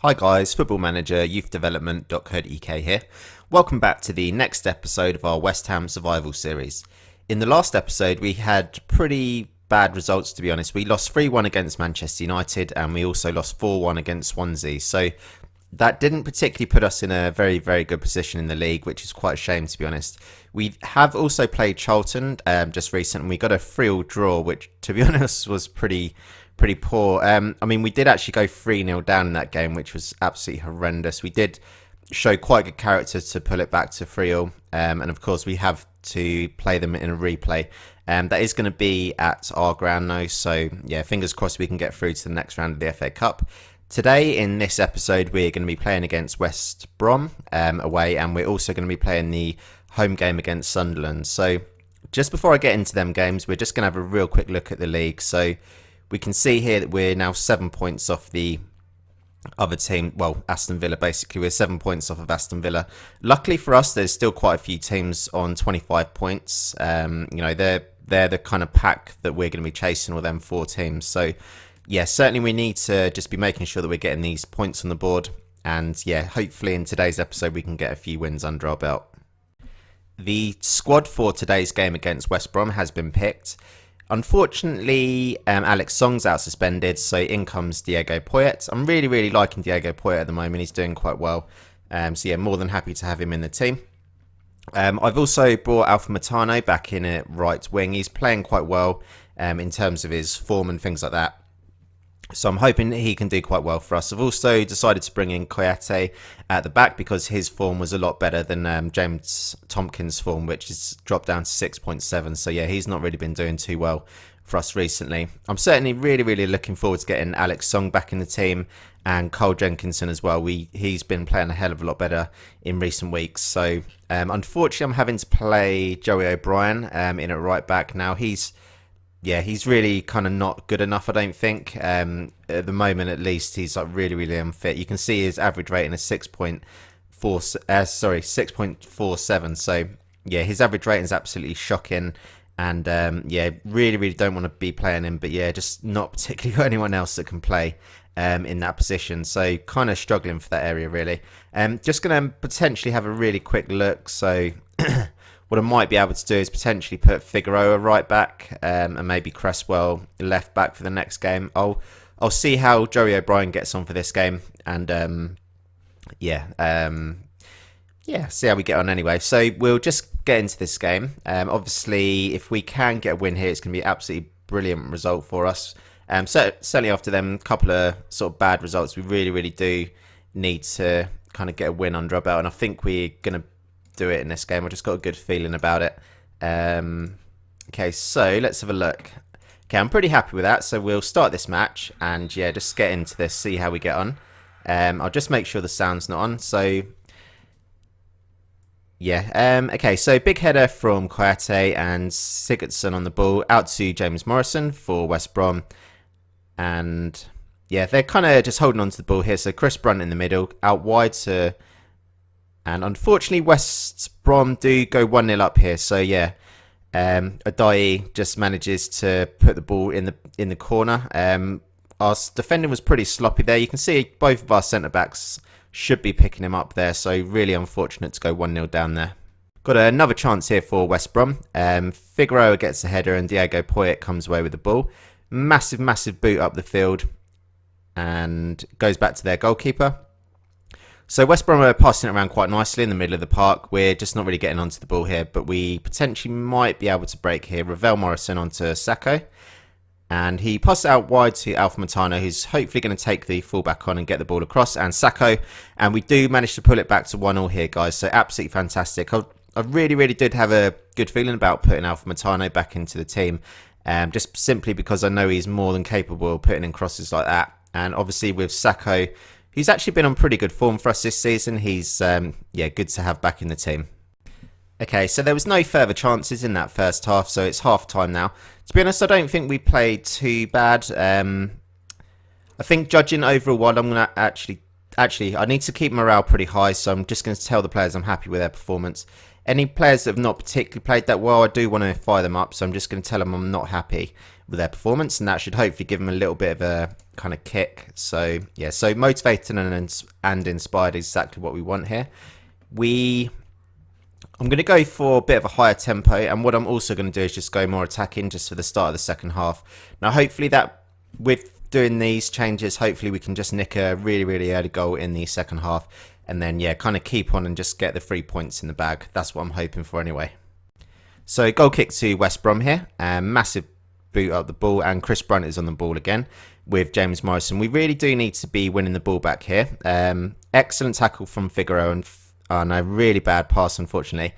Hi guys, Football-ManagerYouthDevelopment.co.uk here. Welcome back to the next episode of our West Ham Survival Series. In the last episode we had pretty bad results, to be honest. We lost 3-1 against Manchester United and we also lost 4-1 against Swansea. So that didn't particularly put us in a very, very good position in the league, which is quite a shame, to be honest. We have also played Charlton just recently. We got a 3-3 draw, which, to be honest, was pretty poor. I mean, we did actually go 3-0 down in that game, which was absolutely horrendous. We did show quite good character to pull it back to 3-0. And of course, we have to play them in a replay. That is going to be at our ground now. So, yeah, fingers crossed we can get through to the next round of the FA Cup. Today, in this episode, we're going to be playing against West Brom away, and we're also going to be playing the home game against Sunderland. So, just before I get into them games, we're just going to have a real quick look at the league. So, we can see here that we're now 7 points off the other team. Well, Aston Villa, basically. We're 7 points off of Aston Villa. Luckily for us, there's still quite a few teams on 25 points. You know, they're the kind of pack that we're going to be chasing, all them 4 teams. So, yeah, certainly we need to just be making sure that we're getting these points on the board. And, yeah, hopefully in today's episode we can get a few wins under our belt. The squad for today's game against West Brom has been picked. Unfortunately, Alex Song's out suspended, so in comes Diego Poyet. I'm really liking Diego Poyet at the moment. He's doing quite well. So yeah, more than happy to have him in the team. I've also brought Alpha Matano back in at right wing. He's playing quite well in terms of his form and things like that. So I'm hoping he can do quite well for us. I've also decided to bring in Koyate at the back because his form was a lot better than James Tompkins' form, which has dropped down to 6.7. So yeah, he's not really been doing too well for us recently. I'm certainly really looking forward to getting Alex Song back in the team and Cole Jenkinson as well. He's been playing a hell of a lot better in recent weeks. So unfortunately, I'm having to play Joey O'Brien in at right back now. He's really kind of not good enough, I don't think. At the moment, at least, he's like really unfit. You can see his average rating is 6.47. So, yeah, his average rating is absolutely shocking. And, yeah, really don't want to be playing him. But, yeah, just not particularly got anyone else that can play in that position. So, kind of struggling for that area, really. Just going to potentially have a really quick look. So... What I might be able to do is potentially put Figueroa right back and maybe Cresswell left back for the next game. I'll see how Joey O'Brien gets on for this game and see how we get on anyway. So we'll just get into this game. Obviously, if we can get a win here, it's going to be an absolutely brilliant result for us. Certainly after them couple of sort of bad results, we really do need to kind of get a win under our belt, and I think we're going to do it in this game. I just got a good feeling about it. Okay, so let's have a look. Okay, I'm pretty happy with that. So we'll start this match and yeah, just get into this, see how we get on. I'll just make sure the sound's not on. So yeah, okay, so big header from Koyate and Sigurdsson on the ball out to James Morrison for West Brom. And yeah, they're kind of just holding on to the ball here. So Chris Brunt in the middle, out wide to... And unfortunately, West Brom do go 1-0 up here. So yeah, Adai just manages to put the ball in the corner. Our defending was pretty sloppy there. You can see both of our centre backs should be picking him up there. So really unfortunate to go 1-0 down there. Got another chance here for West Brom. Figueroa gets a header and Diego Poyet comes away with the ball. Massive boot up the field and goes back to their goalkeeper. So West Brom are passing it around quite nicely in the middle of the park. We're just not really getting onto the ball here, but we potentially might be able to break here. Ravel Morrison onto Sacco. And he passes out wide to Alpha Matano, who's hopefully going to take the fullback on and get the ball across. And Sacco. And we do manage to pull it back to 1-1 here, guys. So absolutely fantastic. I really did have a good feeling about putting Alpha Matano back into the team. Just simply because I know he's more than capable of putting in crosses like that. And obviously with Sacco... He's actually been on pretty good form for us this season. He's, good to have back in the team. Okay, so there was no further chances in that first half, so it's half time now. To be honest, I don't think we played too bad. I think judging overall, I'm going to actually, I need to keep morale pretty high, so I'm just going to tell the players I'm happy with their performance. Any players that have not particularly played that well, I do want to fire them up, so I'm just going to tell them I'm not happy with their performance, and that should hopefully give them a little bit of kind of kick. So yeah, so motivated and inspired is exactly what we want here. I'm going to go for a bit of a higher tempo, and what I'm also going to do is just go more attacking just for the start of the second half. Now hopefully that, with doing these changes, hopefully we can just nick a really early goal in the second half, and then yeah, kind of keep on and just get the 3 points in the bag. That's what I'm hoping for anyway. So goal kick to West Brom here, massive boot up the ball, and Chris Brunt is on the ball again with James Morrison. We really do need to be winning the ball back here. Excellent tackle from Figueroa, and no, really bad pass unfortunately.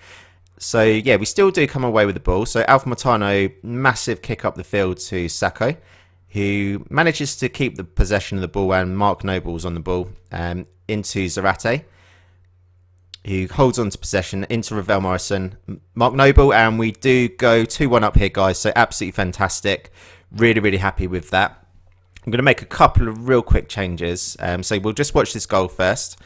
So yeah, we still do come away with the ball. So Alpha Matano, massive kick up the field to Sacco, who manages to keep the possession of the ball, and Mark Noble's on the ball into Zarate, who holds on to possession into Ravel Morrison, Mark Noble, and we do go 2-1 up here, guys. So absolutely fantastic. Really happy with that. I'm going to make a couple of real quick changes. So we'll just watch this goal first.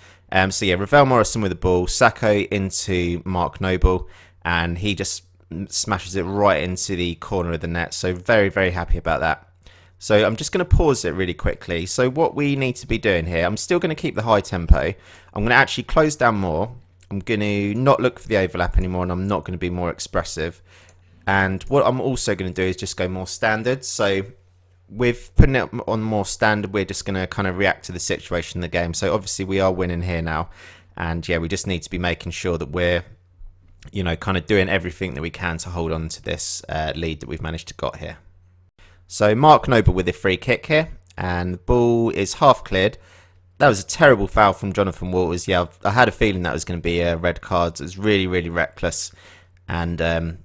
So yeah, Ravel Morrison with the ball, Sacco into Mark Noble, and he just smashes it right into the corner of the net. So very happy about that. So I'm just going to pause it really quickly. So what we need to be doing here, I'm still going to keep the high tempo. I'm going to actually close down more. I'm going to not look for the overlap anymore, and I'm not going to be more expressive. And what I'm also going to do is just go more standard. So with putting it on more standard, we're just going to kind of react to the situation in the game. So obviously we are winning here now, and yeah, we just need to be making sure that we're, you know, kind of doing everything that we can to hold on to this lead that we've managed to got here. So Mark Noble with a free kick here, and the ball is half cleared. That was a terrible foul from Jonathan Walters. Yeah, I had a feeling that was going to be a red card. It was really reckless. And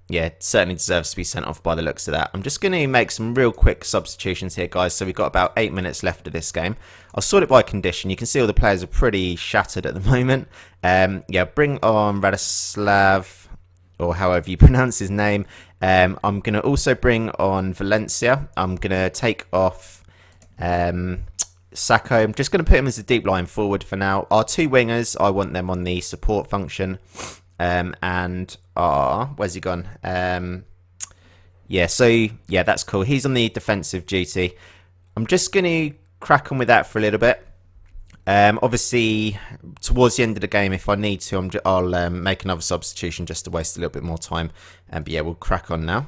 yeah, certainly deserves to be sent off by the looks of that. I'm just going to make some real quick substitutions here, guys. So we've got about 8 minutes left of this game. I'll sort it by condition. You can see all the players are pretty shattered at the moment. Yeah, bring on Radislav, or however you pronounce his name. I'm going to also bring on Valencia. I'm going to take off Sacco. I'm just going to put him as a deep line forward for now. Our two wingers, I want them on the support function. And where's he gone? Yeah, so yeah, that's cool. He's on the defensive duty. I'm just going to crack on with that for a little bit. Obviously, towards the end of the game, if I need to, I'll make another substitution just to waste a little bit more time. But yeah, we'll crack on now.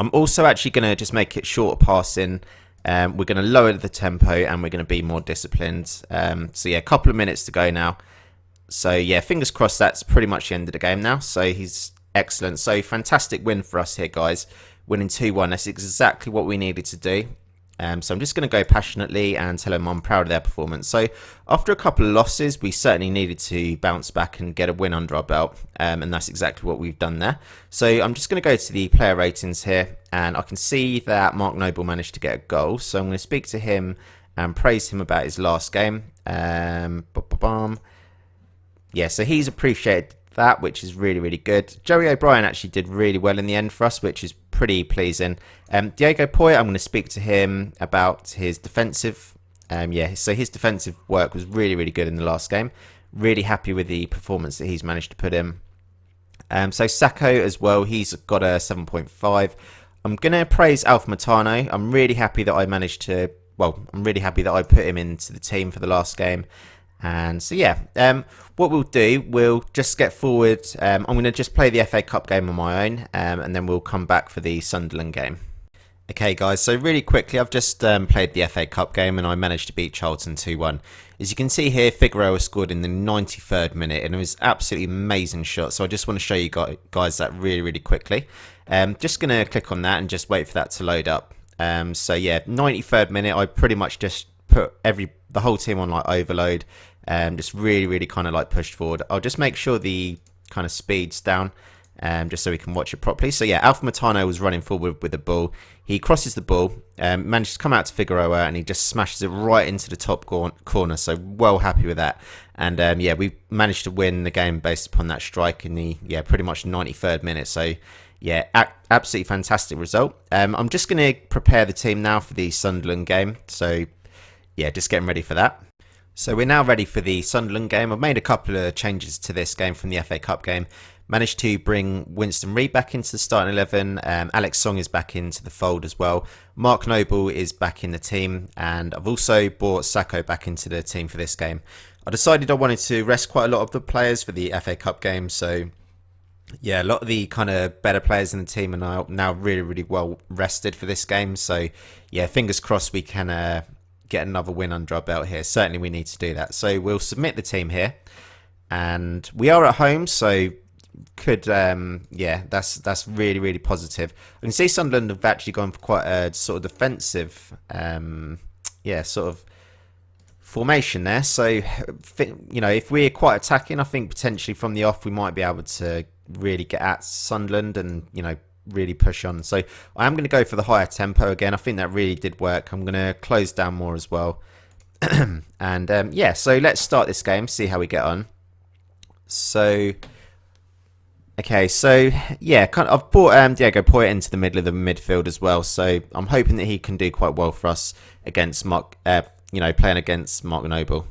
I'm also actually going to just make it shorter passing. We're going to lower the tempo, and we're going to be more disciplined. So yeah, a couple of minutes to go now. So yeah, fingers crossed that's pretty much the end of the game now. So he's excellent. So fantastic win for us here, guys. Winning 2-1. That's exactly what we needed to do. So I'm just going to go passionately and tell them I'm proud of their performance. So after a couple of losses, we certainly needed to bounce back and get a win under our belt. And that's exactly what we've done there. So I'm just going to go to the player ratings here, and I can see that Mark Noble managed to get a goal. So I'm going to speak to him and praise him about his last game. Yeah, so he's appreciated that, which is really good. Joey O'Brien actually did really well in the end for us, which is pretty pleasing. Diego Poy, I'm going to speak to him about his defensive. Yeah, so his defensive work was really good in the last game. Really happy with the performance that he's managed to put in. So Sacco as well, he's got a 7.5. I'm going to praise Alpha Matano. I'm really happy that I managed to, well, I'm really happy that I put him into the team for the last game. And so yeah, what we'll do, we'll just get forward. I'm going to just play the FA Cup game on my own, and then we'll come back for the Sunderland game. Okay guys, so really quickly, I've just played the FA Cup game, and I managed to beat Charlton 2-1. As you can see here, Figueroa scored in the 93rd minute, and it was absolutely amazing shot. So I just want to show you guys that really quickly. Just going to click on that and just wait for that to load up. So yeah, 93rd minute, I pretty much just put the whole team on like overload. Just really kind of like pushed forward. I'll just make sure the kind of speed's down, just so we can watch it properly. So yeah, Alpha Matano was running forward with the ball. He crosses the ball, manages to come out to Figueroa, and he just smashes it right into the top corner. So well happy with that. And yeah, we managed to win the game based upon that strike in the pretty much 93rd minute. So yeah, absolutely fantastic result. I'm just going to prepare the team now for the Sunderland game. So yeah, just getting ready for that. So we're now ready for the Sunderland game. I've made a couple of changes to this game from the FA Cup game. Managed to bring Winston Reid back into the starting 11. Alex Song is back into the fold as well. Mark Noble is back in the team, and I've also brought Sacco back into the team for this game. I decided I wanted to rest quite a lot of the players for the FA Cup game, so yeah, a lot of the kind of better players in the team are now really, really well rested for this game. So yeah, fingers crossed we can get another win under our belt here. Certainly we need to do that. So we'll submit the team here, and we are at home, so could yeah, that's really, really positive. I can see Sunderland have actually gone for quite a sort of defensive yeah, sort of formation there. So you know, if we're quite attacking, I think potentially from the off we might be able to really get at Sunderland and, you know, really push on. So I am going to go for the higher tempo again. I think that really did work. I'm going to close down more as well. And yeah, so let's start this game, see how we get on. So okay, so yeah, I've brought Diego Poyet into the middle of the midfield as well. So I'm hoping that he can do quite well for us against Mark, you know, playing against Mark Noble.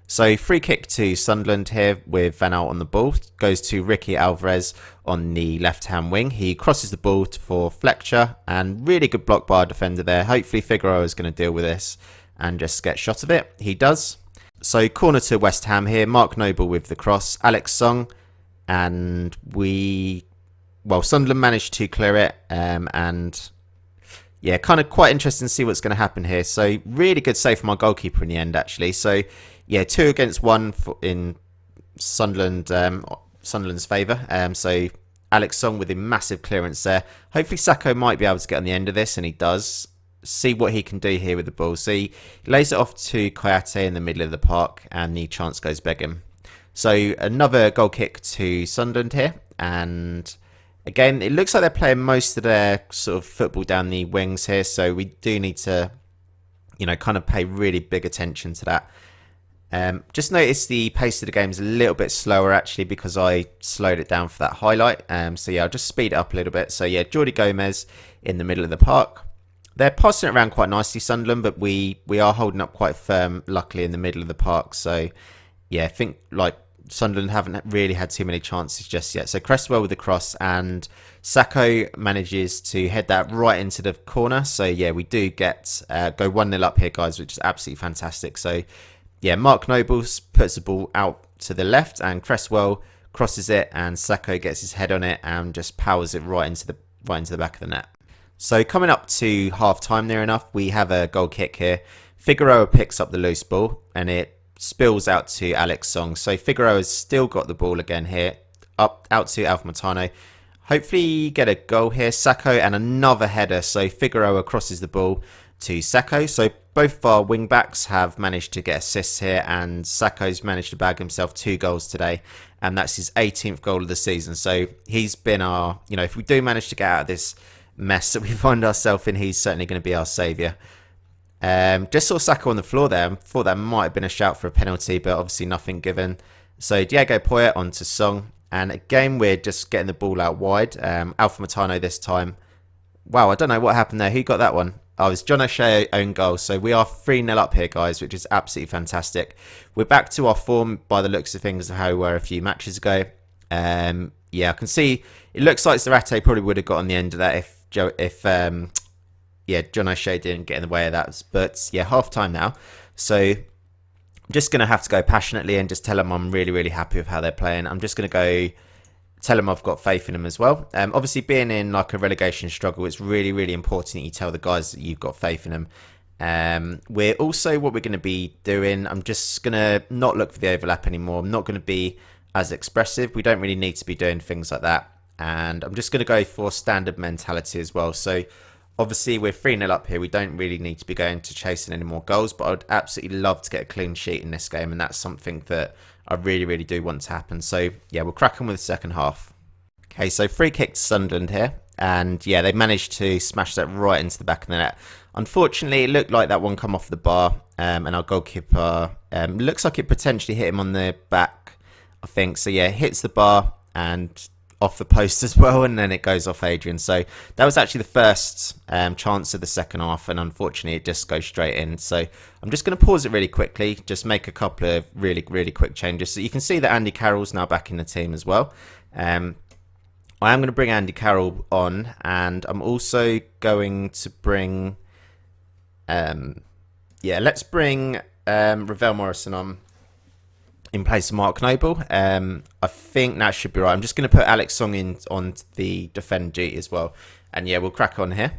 So free kick to Sunderland here with Van Aert on the ball. Goes to Ricky Alvarez on the left-hand wing. He crosses the ball for Fletcher, and really good block by our defender there. Hopefully Figueroa is going to deal with this and just get shot of it. He does. So corner to West Ham here. Mark Noble with the cross. Alex Song, and Sunderland managed to clear it, and yeah, kind of quite interesting to see what's going to happen here. So really good save from our goalkeeper in the end, actually. So yeah, 2 against 1 in Sunderland, Sunderland's favour. So Alex Song with a massive clearance there. Hopefully Sacco might be able to get on the end of this, and he does. See what he can do here with the ball. So he lays it off to Kayate in the middle of the park, and the chance goes begging. So another goal kick to Sunderland here, and again, it looks like they're playing most of their sort of football down the wings here, so we do need to, you know, kind of pay really big attention to that. Just notice the pace of the game is a little bit slower actually because I slowed it down for that highlight. So yeah, I'll just speed it up a little bit. So yeah, Jordi Gomez in the middle of the park. They're passing it around quite nicely, Sunderland, but we are holding up quite firm, luckily, in the middle of the park. So yeah, I think like Sunderland haven't really had too many chances just yet. So Cresswell with the cross, and Sacco manages to head that right into the corner. So yeah, we do get go 1-0 up here, guys, which is absolutely fantastic. So yeah, Mark Noble puts the ball out to the left, and Cresswell crosses it, and Sacco gets his head on it and just powers it right into the back of the net. So coming up to half time near enough, we have a goal kick here. Figueroa picks up the loose ball, and it spills out to Alex Song. So Figueroa has still got the ball again here, out to Alpha Matano. Hopefully get a goal here. Sacco and another header. So Figueroa crosses the ball to Sacco. So both of our wing backs have managed to get assists here, and Sacco's managed to bag himself 2 goals today, and that's his 18th goal of the season. So he's been our, you know, if we do manage to get out of this mess that we find ourselves in, he's certainly going to be our saviour. Just saw Sacco on the floor there. Thought that might have been a shout for a penalty, but obviously nothing given. So Diego Poyet onto Song, and again we're just getting the ball out wide. Alpha Matano this time. Wow, I don't know what happened there. Who got that one? Oh, it's John O'Shea own goal. So we are 3-0 up here, guys, which is absolutely fantastic. We're back to our form by the looks of things of how we were a few matches ago. Yeah, I can see it looks like Zarate probably would have got on the end of that if John O'Shea didn't get in the way of that. But yeah, half time now. So I'm just going to have to go passionately and just tell them I'm really, really happy with how they're playing. I'm just going to go tell them I've got faith in them as well. Obviously, being in like a relegation struggle, it's really, really important that you tell the guys that you've got faith in them. We're also, what we're going to be doing, I'm just going to not look for the overlap anymore. I'm not going to be as expressive. We don't really need to be doing things like that. And I'm just going to go for standard mentality as well. So obviously we're 3-0 up here. We don't really need to be going to chasing any more goals, but I would absolutely love to get a clean sheet in this game, and that's something that I really, really do want to happen. So yeah, we'll crack on with the second half. Okay, so free kick to Sunderland here, and yeah, they managed to smash that right into the back of the net. Unfortunately, it looked like that one come off the bar, and our goalkeeper looks like it potentially hit him on the back, I think. So yeah, it hits the bar and off the post as well, and then it goes off Adrian. So that was actually the first chance of the second half, and unfortunately it just goes straight in. So I'm just going to pause it really quickly, just make a couple of really, really quick changes. So you can see that Andy Carroll's now back in the team as well. I am going to bring Andy Carroll on, and I'm also going to bring, let's bring Ravel Morrison on in place of Mark Noble. I think that should be right. I'm just going to put Alex Song in on the defend duty as well, and yeah, we'll crack on here.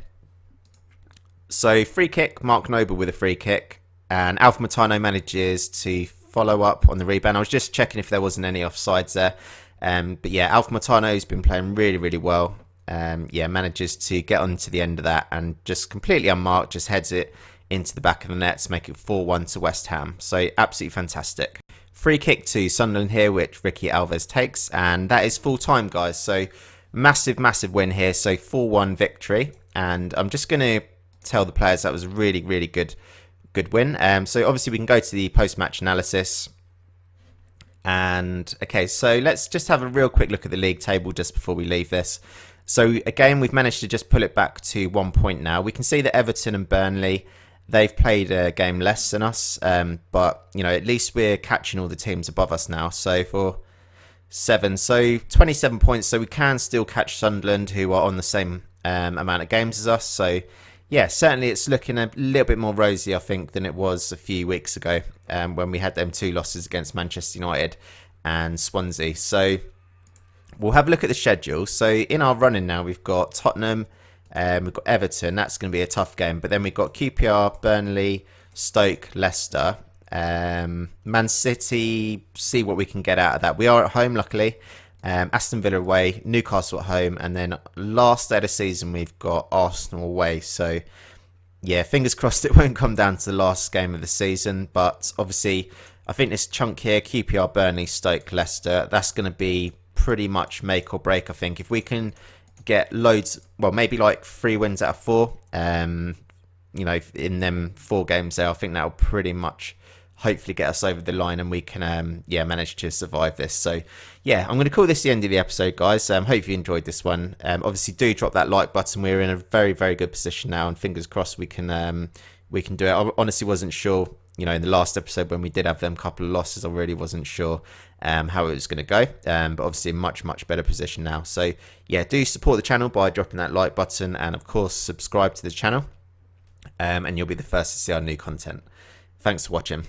So free kick, Mark Noble with a free kick, and Alpha Matano manages to follow up on the rebound. I was just checking if there wasn't any offsides there. But yeah, Alpha Matano's been playing really, really well. Manages to get onto the end of that and just completely unmarked, just heads it into the back of the net to make it 4-1 to West Ham. So absolutely fantastic. Free kick to Sunderland here, which Ricky Alves takes, and that is full time, guys. So massive, massive win here. So 4-1 victory, and I'm just going to tell the players that was a really, really good win. So obviously we can go to the post-match analysis. And okay, so let's just have a real quick look at the league table just before we leave this. So again, we've managed to just pull it back to 1 point now. We can see that Everton and Burnley, they've played a game less than us, but you know, at least we're catching all the teams above us now. So for 27 points, so we can still catch Sunderland, who are on the same amount of games as us. So yeah, certainly it's looking a little bit more rosy, I think, than it was a few weeks ago when we had them 2 losses against Manchester United and Swansea. So we'll have a look at the schedule. So in our running now, we've got Tottenham, we've got Everton. That's going to be a tough game. But then we've got QPR, Burnley, Stoke, Leicester, Man City. See what we can get out of that. We are at home, luckily. Aston Villa away, Newcastle at home, and then last day of the season we've got Arsenal away. So yeah, fingers crossed it won't come down to the last game of the season, but obviously I think this chunk here, QPR, Burnley, Stoke, Leicester, that's going to be pretty much make or break. I think if we can get loads, well, maybe like 3 wins out of 4, you know, in them 4 games there, I think that'll pretty much hopefully get us over the line, and we can manage to survive this. So yeah, I'm going to call this the end of the episode, guys. Hope you enjoyed this one. Obviously do drop that like button. We're in a very, very good position now, and fingers crossed we can do it. I honestly wasn't sure, you know, in the last episode when we did have them couple of losses, I really wasn't sure how it was going to go, but obviously much better position now. So yeah, do support the channel by dropping that like button, and of course subscribe to the channel, and you'll be the first to see our new content. Thanks for watching.